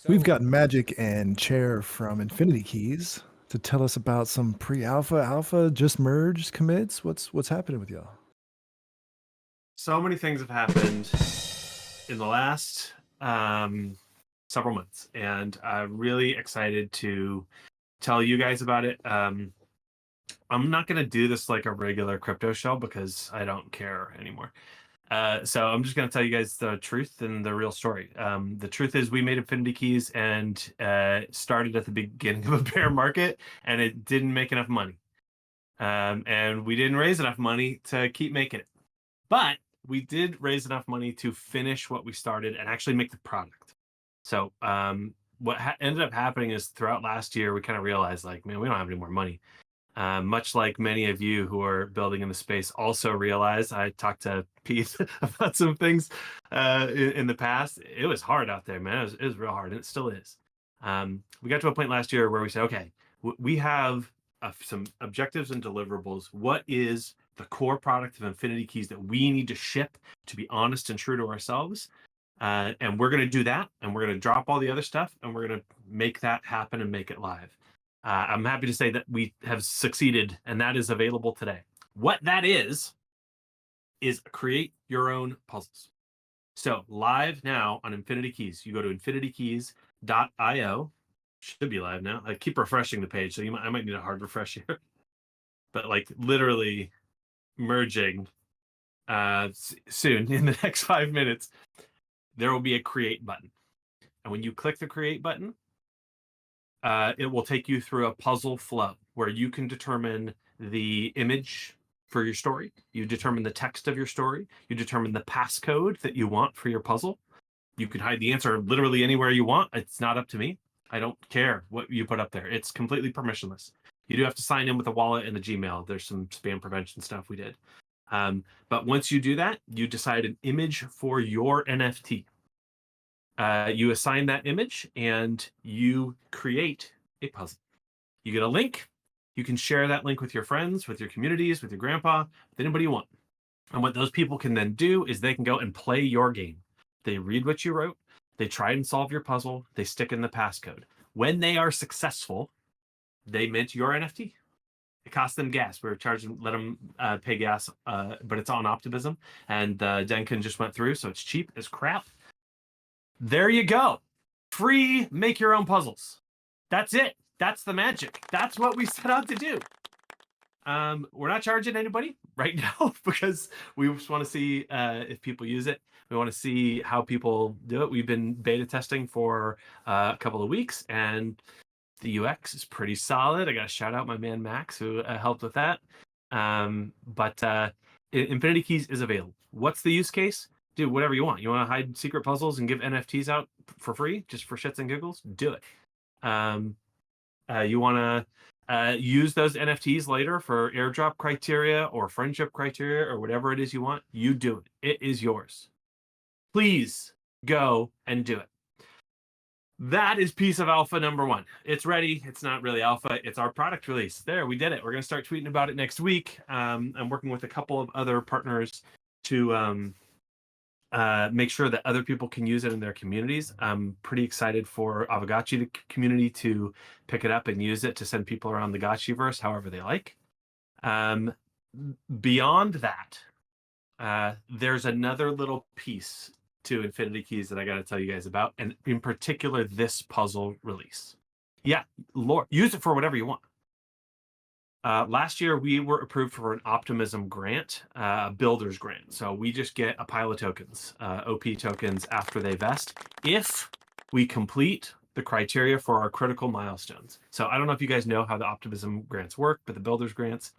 We've got Magic and Chair from Infinity Keys to tell us about some pre-alpha, alpha, just merged commits. What's happening with y'all? So many things have happened in the last several months, and I'm really excited to tell you guys about it. I'm not going to do this like a regular crypto show because I don't care anymore. So I'm just going to tell you guys the truth and the real story. The truth is we made Infinity Keys and started at the beginning of a bear market, and it didn't make enough money. And we didn't raise enough money to keep making it. But we did raise enough money to finish what we started and actually make the product. So what ended up happening is throughout last year, we kind of realized like, man, we don't have any more money. Much like many of you who are building in the space also realized, I talked to Pete about some things in the past. It was hard out there, man. It was real hard, and it still is. We got to a point last year where we said, okay, we have some objectives and deliverables. What is the core product of Infinity Keys that we need to ship to be honest and true to ourselves? And we're going to do that, and we're going to drop all the other stuff, and we're going to make that happen and make it live. I'm happy to say that we have succeeded, and that is available today. What that is create your own puzzles. So live now on Infinity Keys. You go to infinitykeys.io. Should be live now. I keep refreshing the page, so I might need a hard refresh here. But like literally merging soon in the next 5 minutes, there will be a create button. And when you click the create button, it will take you through a puzzle flow where you can determine the image for your story. You determine the text of your story. You determine the passcode that you want for your puzzle. You can hide the answer literally anywhere you want. It's not up to me. I don't care what you put up there. It's completely permissionless. You do have to sign in with a wallet and a Gmail. There's some spam prevention stuff we did. But once you do that, you decide an image for your NFT. You assign that image and you create a puzzle. You get a link. You can share that link with your friends, with your communities, with your grandpa, with anybody you want. And what those people can then do is they can go and play your game. They read what you wrote. They try and solve your puzzle. They stick in the passcode. When they are successful, they mint your NFT. It costs them gas. We're charging, let them pay gas, but it's on Optimism. And Denkin just went through, so it's cheap as crap. There you go. Free, make your own puzzles. That's it. That's the magic. That's what we set out to do. We're not charging anybody right now because we just want to see if people use it. We want to see how people do it. We've been beta testing for a couple of weeks, and the UX is pretty solid. I got to shout out my man Max who helped with that. But Infinity Keys is available. What's the use case? Do whatever you want. You want to hide secret puzzles and give NFTs out for free, just for shits and giggles? Do it. You want to use those NFTs later for airdrop criteria or friendship criteria or whatever it is you want? You do it. It is yours. Please go and do it. That is piece of alpha number one. It's ready. It's not really alpha. It's our product release. There, we did it. We're going to start tweeting about it next week. I'm working with a couple of other partners to make sure that other people can use it in their communities. I'm pretty excited for Avagachi community to pick it up and use it to send people around the Gachiverse however they like. Beyond that, there's another little piece to Infinity Keys that I got to tell you guys about, and in particular, this puzzle release. Yeah, Lord, use it for whatever you want. Last year, we were approved for an Optimism grant, builder's grant. So we just get a pile of tokens, OP tokens after they vest, if we complete the criteria for our critical milestones. So I don't know if you guys know how the Optimism grants work, but the builder's grants,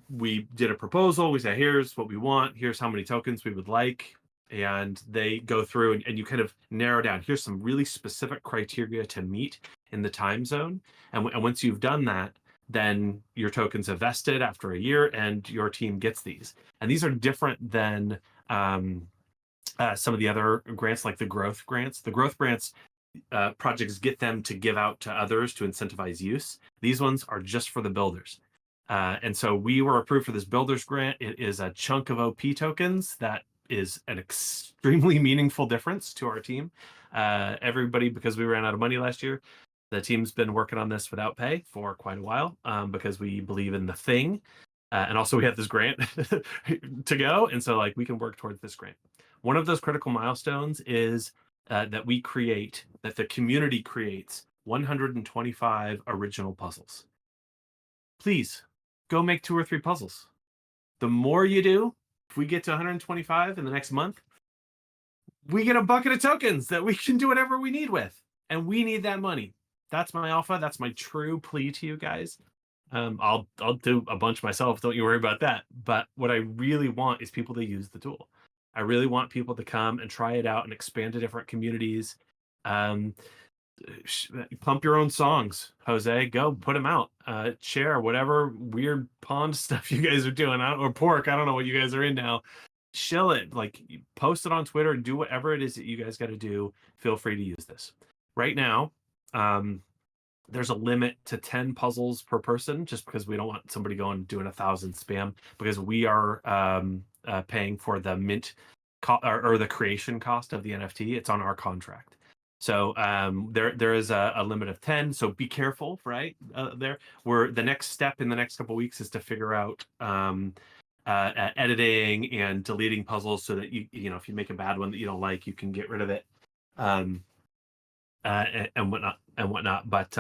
we did a proposal. We said, here's what we want. Here's how many tokens we would like. And they go through and you kind of narrow down. Here's some really specific criteria to meet in the time zone. And once you've done that, then your tokens are vested after a year and your team gets these. And these are different than some of the other grants, like the growth grants. The growth grants, projects get them to give out to others to incentivize use. These ones are just for the builders. And so we were approved for this builders grant. It is a chunk of OP tokens that is an extremely meaningful difference to our team. Everybody, because we ran out of money last year, the team's been working on this without pay for quite a while, because we believe in the thing. And also we have this grant to go. And so like we can work towards this grant. One of those critical milestones is that we create, that the community creates 125 original puzzles. Please go make 2 or 3 puzzles. The more you do, if we get to 125 in the next month, we get a bucket of tokens that we can do whatever we need with. And we need that money. That's my alpha. That's my true plea to you guys. I'll do a bunch myself. Don't you worry about that. But what I really want is people to use the tool. I really want people to come and try it out and expand to different communities. Pump your own songs, Jose. Go put them out. Share whatever weird pond stuff you guys are doing, or pork. I don't know what you guys are in now. Shill it, like post it on Twitter, do whatever it is that you guys got to do. Feel free to use this. Right now, there's a limit to 10 puzzles per person, just because we don't want somebody going doing 1,000 spam, because we are paying for the mint or the creation cost of the NFT. It's on our contract. So there is a limit of 10. So be careful, right? The next step in the next couple of weeks is to figure out editing and deleting puzzles, so that you know, if you make a bad one that you don't like, you can get rid of it. And whatnot. But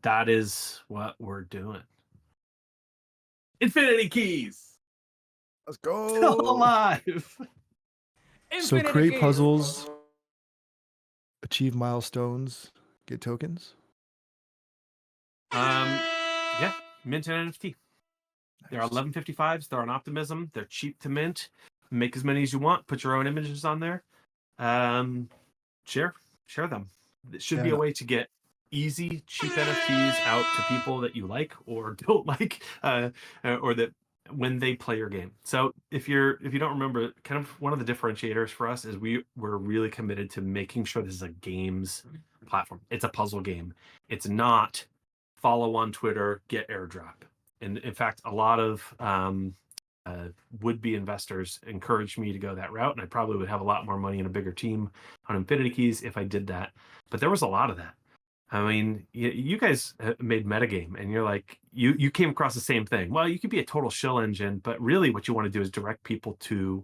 that is what we're doing. Infinity keys. Let's go. Still alive. So create puzzles, achieve milestones, get tokens. Yeah, mint an NFT. There are 1155s. They're on Optimism. They're cheap to mint. Make as many as you want. Put your own images on there. Share them. It should be a way to get easy, cheap NFTs out to people that you like or don't like, or that when they play your game. So if you don't remember, kind of one of the differentiators for us is we're really committed to making sure this is a games platform. It's a puzzle game. It's not follow on Twitter, get airdrop. And in fact, a lot of would-be investors encouraged me to go that route, and I probably would have a lot more money and a bigger team on Infinity Keys if I did that. But there was a lot of that. I mean, you guys made MetaGame, and you're like, you came across the same thing. Well, you could be a total shill engine, but really what you want to do is direct people to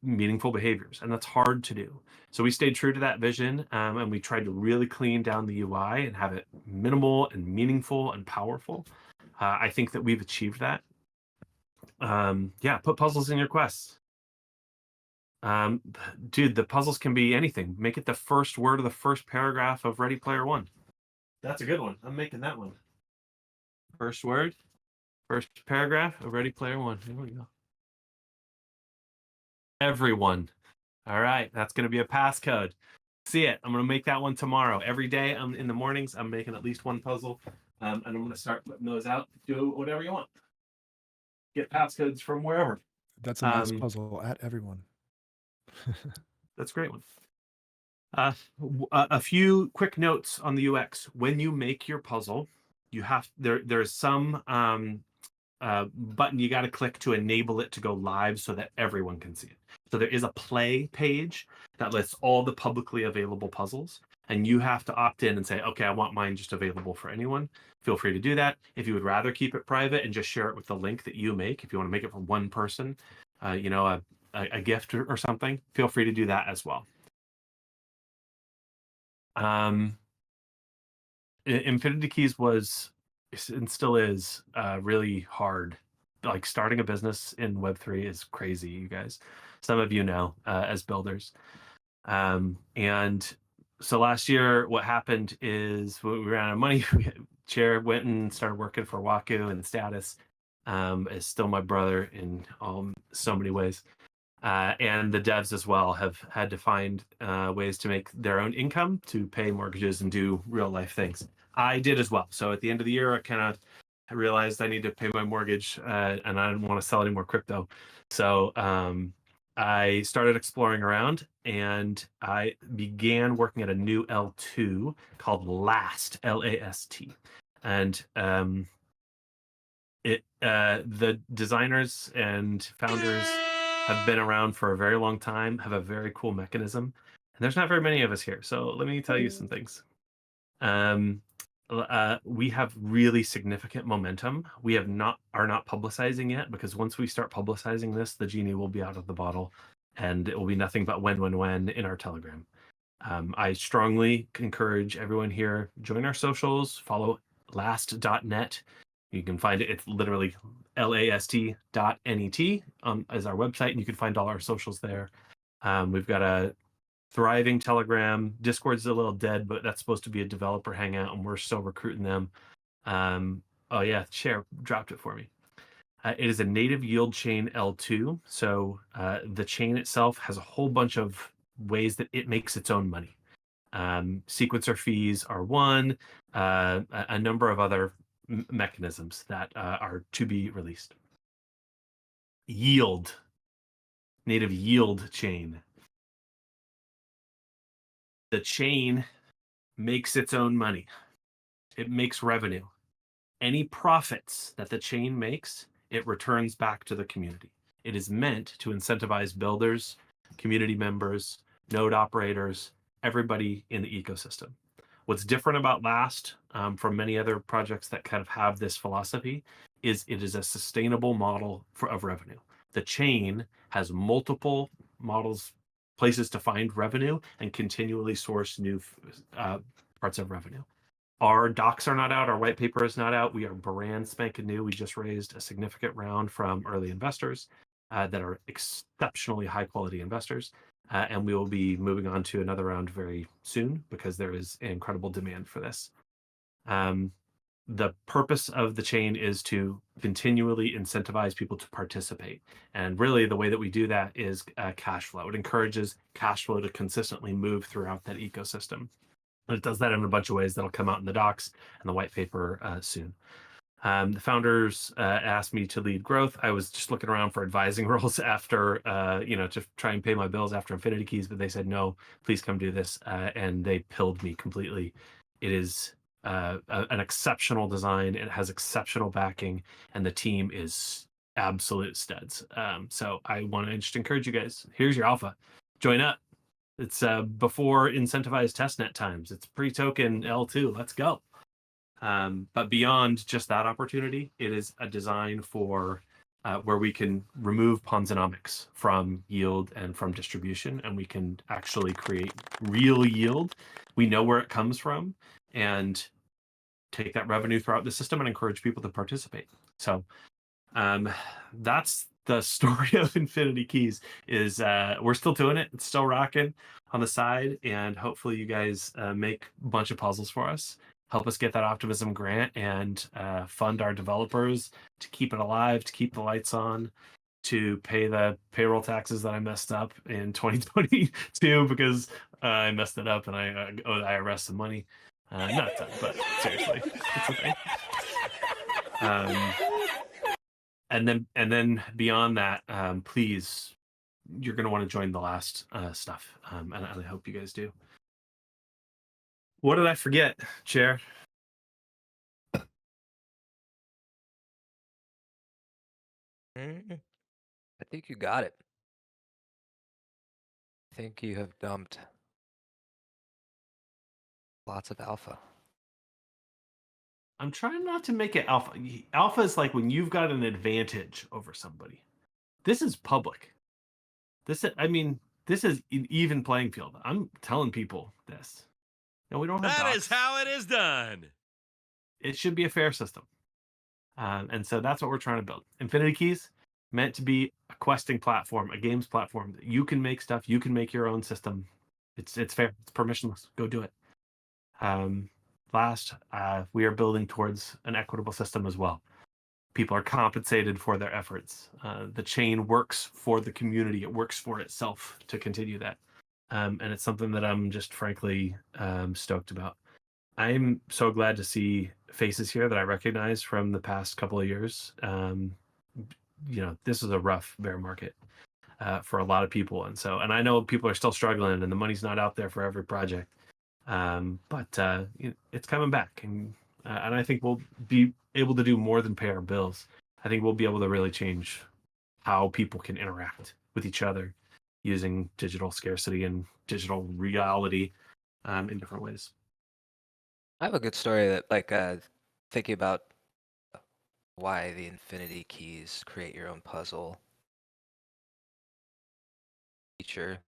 meaningful behaviors, and that's hard to do. So we stayed true to that vision, and we tried to really clean down the UI and have it minimal and meaningful and powerful. I think that we've achieved that. Yeah, put puzzles in your quests. Dude, the puzzles can be anything. Make it the first word of the first paragraph of Ready Player One. That's a good one. I'm making that one. First word, first paragraph of Ready Player One. Here we go. Everyone. All right, that's going to be a passcode. See it. I'm going to make that one tomorrow. Every day, in the mornings, I'm making at least one puzzle, and I'm going to start putting those out. Do whatever you want. Get passcodes from wherever. That's a nice puzzle at everyone. That's a great one. A few quick notes on the UX. When you make your puzzle, you have there's some button you got to click to enable it to go live so that everyone can see it. So there is a play page that lists all the publicly available puzzles, and you have to opt in and say, okay, I want mine just available for anyone. Feel free to do that. If you would rather keep it private and just share it with the link that you make, if you want to make it for one person, you know, a gift or something, feel free to do that as well. Infinity Keys was and still is really hard. Like starting a business in Web3 is crazy, you guys. Some of you know as builders. And so last year, what happened is we ran out of money. Chair went and started working for Waku, and Status is still my brother in so many ways. And the devs as well have had to find ways to make their own income to pay mortgages and do real life things. I did as well. So at the end of the year, I kind of realized I need to pay my mortgage and I didn't want to sell any more crypto. So I started exploring around, and I began working at a new L2 called Last, L-A-S-T. And the designers and founders have been around for a very long time, have a very cool mechanism, and there's not very many of us here. So let me tell you some things. We have really significant momentum. We are not publicizing yet, because once we start publicizing this, the genie will be out of the bottle, and it will be nothing but when in our Telegram. I strongly encourage everyone here, join our socials, follow last.net. You can find it. It's literally last.net as our website, and you can find all our socials there. We've got a thriving Telegram. Discord's a little dead, but that's supposed to be a developer hangout, and we're still recruiting them. Oh yeah, Cher dropped it for me. It is a native yield chain L2. So the chain itself has a whole bunch of ways that it makes its own money. Sequencer fees are one, a number of other mechanisms that are to be released. Yield, native yield chain. The chain makes its own money. It makes revenue. Any profits that the chain makes, it returns back to the community. It is meant to incentivize builders, community members, node operators, everybody in the ecosystem. What's different about Last from many other projects that kind of have this philosophy is it is a sustainable model of revenue. The chain has multiple models, places to find revenue, and continually source new parts of revenue. Our docs are not out. Our white paper is not out. We are brand spanking new. We just raised a significant round from early investors that are exceptionally high quality investors. And we will be moving on to another round very soon, because there is incredible demand for this. The purpose of the chain is to continually incentivize people to participate. And really the way that we do that is cash flow. It encourages cash flow to consistently move throughout that ecosystem. And it does that in a bunch of ways that'll come out in the docs and the white paper soon. The founders asked me to lead growth. I was just looking around for advising roles after, to try and pay my bills after Infinity Keys, but they said, no, please come do this. And they pilled me completely. It is an exceptional design. It has exceptional backing, and the team is absolute studs. So I want to just encourage you guys. Here's your alpha. Join up. It's before incentivized testnet times. It's pre-token L2. Let's go. But beyond just that opportunity, it is a design for where we can remove Ponzonomics from yield and from distribution, and we can actually create real yield. We know where it comes from, and take that revenue throughout the system and encourage people to participate. So that's the story of Infinity Keys. Is we're still doing it. It's still rocking on the side, and hopefully you guys make a bunch of puzzles for us, help us get that Optimism grant, and fund our developers to keep it alive, to keep the lights on, to pay the payroll taxes that I messed up in 2022 because I messed it up and I owe the IRS some money. Not a ton, but seriously, it's a thing. And then beyond that, please, you're going to want to join the Last stuff, and I hope you guys do. What did I forget, Chair? I think you got it. I think you have dumped lots of alpha. I'm trying not to make it alpha. Alpha is like when you've got an advantage over somebody. This is public. This is an even playing field. I'm telling people this. No, we don't have That docs. is how it is done. It should be a fair system. And so that's what we're trying to build. Infinity Keys, meant to be a questing platform, a games platform. You can make stuff. You can make your own system. It's fair. It's permissionless. Go do it. Last, we are building towards an equitable system as well. People are compensated for their efforts. The chain works for the community. It works for itself to continue that. And it's something that I'm just frankly stoked about. I'm so glad to see faces here that I recognize from the past couple of years. This is a rough bear market for a lot of people. And I know people are still struggling and the money's not out there for every project. But it's coming back, and I think we'll be able to do more than pay our bills. I think we'll be able to really change how people can interact with each other using digital scarcity and digital reality in different ways. I have a good story that, like, thinking about why the infinity keys create your own puzzle feature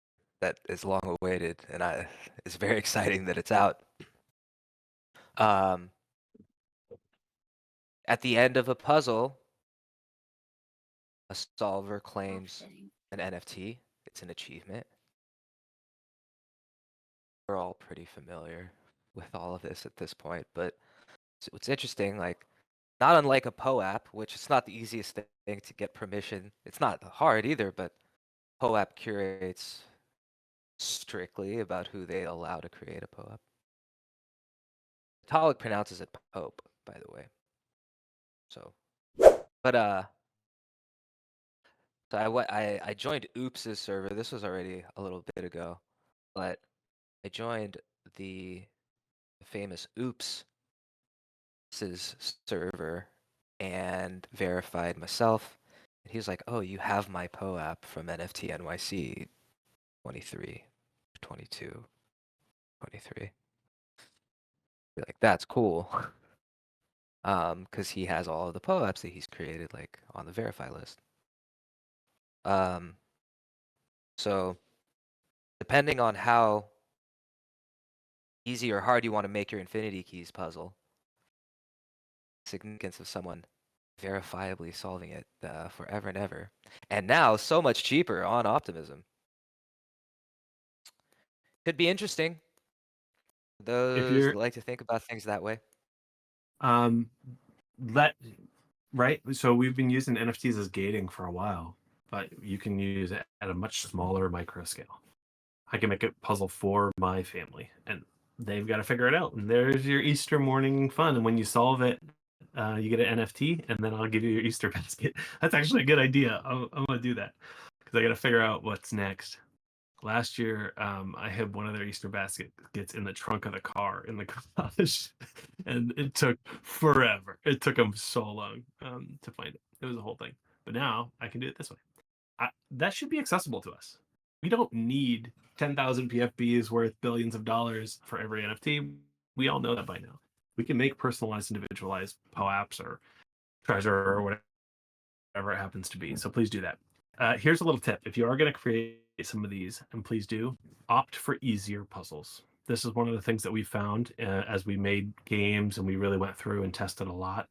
that is long awaited, and it's very exciting that it's out. At the end of a puzzle, a solver claims an NFT. It's an achievement. We're all pretty familiar with all of this at this point, but what's interesting, like, not unlike a POAP, which is not the easiest thing to get permission. It's not hard either, but POAP curates strictly about who they allow to create a POAP. Vitalik pronounces it Pope, by the way. So, but so I joined Oops's server. This was already a little bit ago, but I joined the famous Oops's server and verified myself. And he was like, "Oh, you have my POAP from NFT NYC 23, 22, 23." Be like, "That's cool." Because he has all of the POAPs that he's created, like, on the verify list. So depending on how easy or hard you want to make your infinity keys puzzle, significance of someone verifiably solving it forever and ever, and now so much cheaper on Optimism. Could be interesting. Those that like to think about things that way. Right. So we've been using NFTs as gating for a while, but you can use it at a much smaller micro scale. I can make a puzzle for my family, and they've got to figure it out. And there's your Easter morning fun. And when you solve it, you get an NFT, and then I'll give you your Easter basket. That's actually a good idea. I'm gonna do that because I got to figure out what's next. Last year, I had one of their Easter baskets in the trunk of the car in the garage, and it took forever. It took them so long to find it. It was a whole thing. But now I can do it this way. That should be accessible to us. We don't need 10,000 PFBs worth billions of dollars for every NFT. We all know that by now. We can make personalized, individualized POAPs or treasure or whatever it happens to be. So please do that. Here's a little tip. If you are going to create some of these, and please do, opt for easier puzzles. This is one of the things that we found as we made games and we really went through and tested a lot.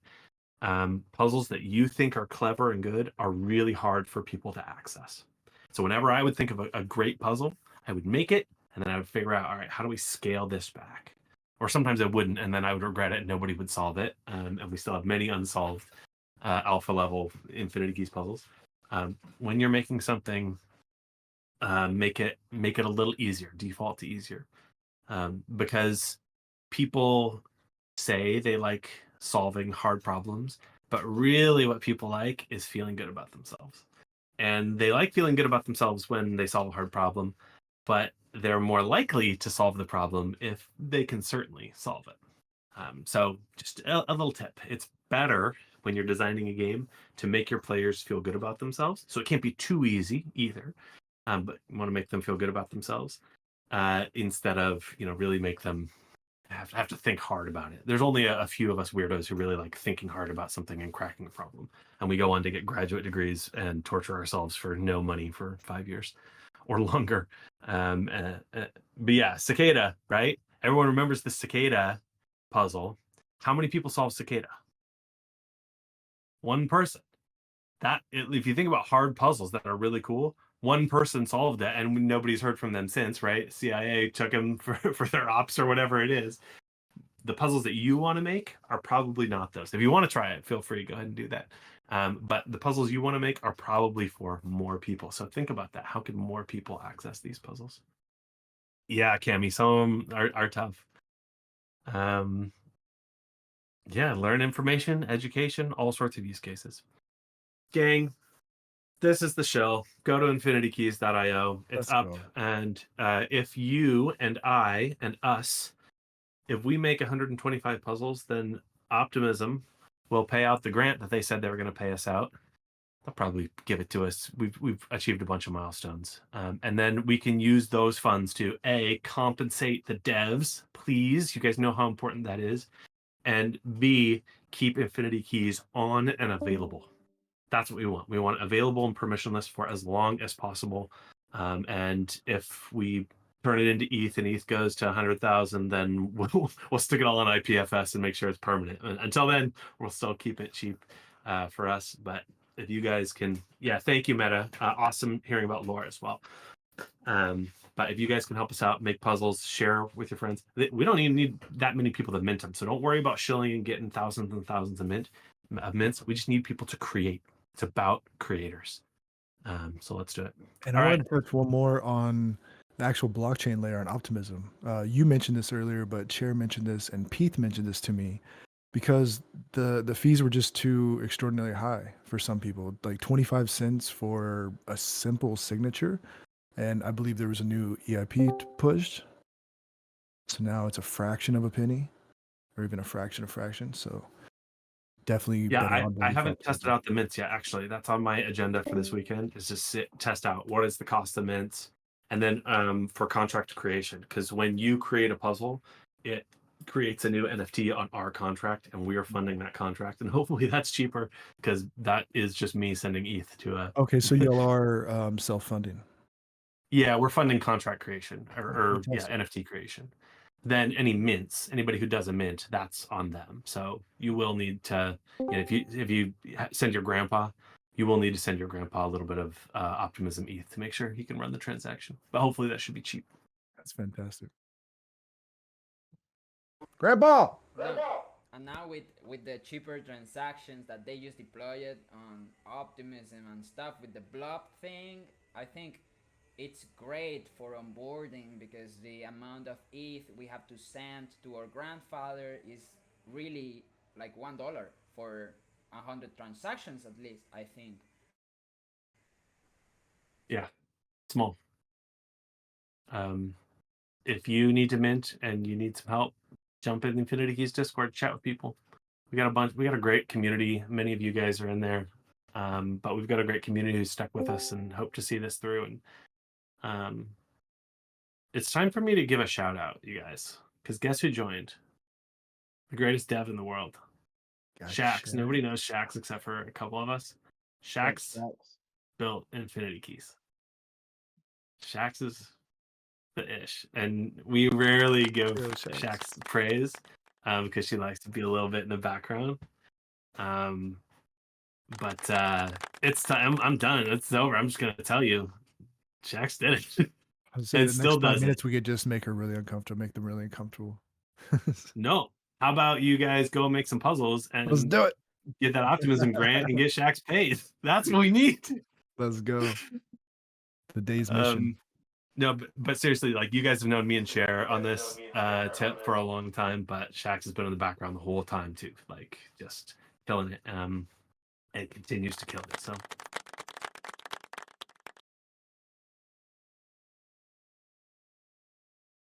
Puzzles that you think are clever and good are really hard for people to access. So whenever I would think of a great puzzle, I would make it, and then I would figure out, all right, how do we scale this back? Or sometimes I wouldn't, and then I would regret it and nobody would solve it. And we still have many unsolved alpha level infinity keys puzzles. When you're making something, make it a little easier, default to easier, because people say they like solving hard problems, but really what people like is feeling good about themselves. And they like feeling good about themselves when they solve a hard problem, but they're more likely to solve the problem if they can certainly solve it. So just a little tip. It's better when you're designing a game to make your players feel good about themselves. So it can't be too easy either, but you want to make them feel good about themselves instead of, really make them have to think hard about it. There's only a few of us weirdos who really like thinking hard about something and cracking a problem. And we go on to get graduate degrees and torture ourselves for no money for 5 years or longer. But yeah, cicada, right? Everyone remembers the cicada puzzle. How many people solve cicada? One person. If you think about hard puzzles that are really cool, one person solved it and nobody's heard from them since, right? CIA took them for their ops or whatever it is. The puzzles that you want to make are probably not those. If you want to try it, feel free, go ahead and do that. But the puzzles you want to make are probably for more people. So think about that. How can more people access these puzzles? Yeah, Cami, some of them are tough. Yeah, learn information, education, all sorts of use cases. Gang, this is the show. Go to infinitykeys.io. It's Let's up. go. And if you and I and us, if we make 125 puzzles, then Optimism will pay out the grant that they said they were going to pay us out. they'll probably give it to us. We've achieved a bunch of milestones, and then we can use those funds to compensate the devs. Please, you guys know how important that is, and B, keep Infinity Keys on and available. That's what we want. We want available and permissionless for as long as possible. And if we turn it into ETH and ETH goes to 100,000, then we'll stick it all on IPFS and make sure it's permanent. Until then, we'll still keep it cheap for us. But if you guys can, thank you, Meta. Awesome hearing about lore as well. But if you guys can help us out, make puzzles, share with your friends. We don't even need that many people to mint them, so don't worry about shilling and getting thousands and thousands of mints. We just need people to create. It's about creators. So let's do it. And I wanted to touch one more on the actual blockchain layer on Optimism. You mentioned this earlier, but Chair mentioned this and Pete mentioned this to me because the fees were just too extraordinarily high for some people, like 25 cents for a simple signature. And I believe there was a new EIP pushed. So now it's a fraction of a penny or even a fraction of fraction. So definitely. Yeah, I haven't tested out the mints yet. Actually, that's on my agenda for this weekend. Is to test out what is the cost of mints, and then for contract creation, because when you create a puzzle, it creates a new NFT on our contract, and we are funding that contract, and hopefully that's cheaper because that is just me sending ETH to a. Okay, so y'all are self-funding. Yeah, we're funding contract creation or NFT creation. Then any anybody who does a mint, that's on them. So you will need to, if you send your grandpa, you will need to send your grandpa a little bit of Optimism ETH to make sure he can run the transaction. But hopefully that should be cheap. That's fantastic. Grandpa! And now with the cheaper transactions that they just deployed on Optimism and stuff with the blob thing, I think it's great for onboarding because the amount of ETH we have to send to our grandfather is really like $1 for 100 transactions at least, I think. Yeah, small. If you need to mint and you need some help, jump in Infinity Keys Discord, chat with people. We got a great community. Many of you guys are in there. But we've got a great community who's stuck with us and hope to see this through. And it's time for me to give a shout out, you guys, because guess who joined? The greatest dev in the world. Shax. Nobody knows Shax except for a couple of us. Shax built Infinity Keys. Shax is the ish, and we rarely give Shax praise because she likes to be a little bit in the background. But it's time. I'm done. It's over. I'm just gonna tell you, Shax did it. And still does 5 minutes, we could just make her really uncomfortable, make them really uncomfortable. No. How about you guys go make some puzzles and let's do it. Get that Optimism grant and get Shax paid. That's what we need. Let's go. The day's mission. No, but seriously, like you guys have known me and Cher on this tip for a long time, but Shax has been in the background the whole time too, like just killing it. And continues to kill it. So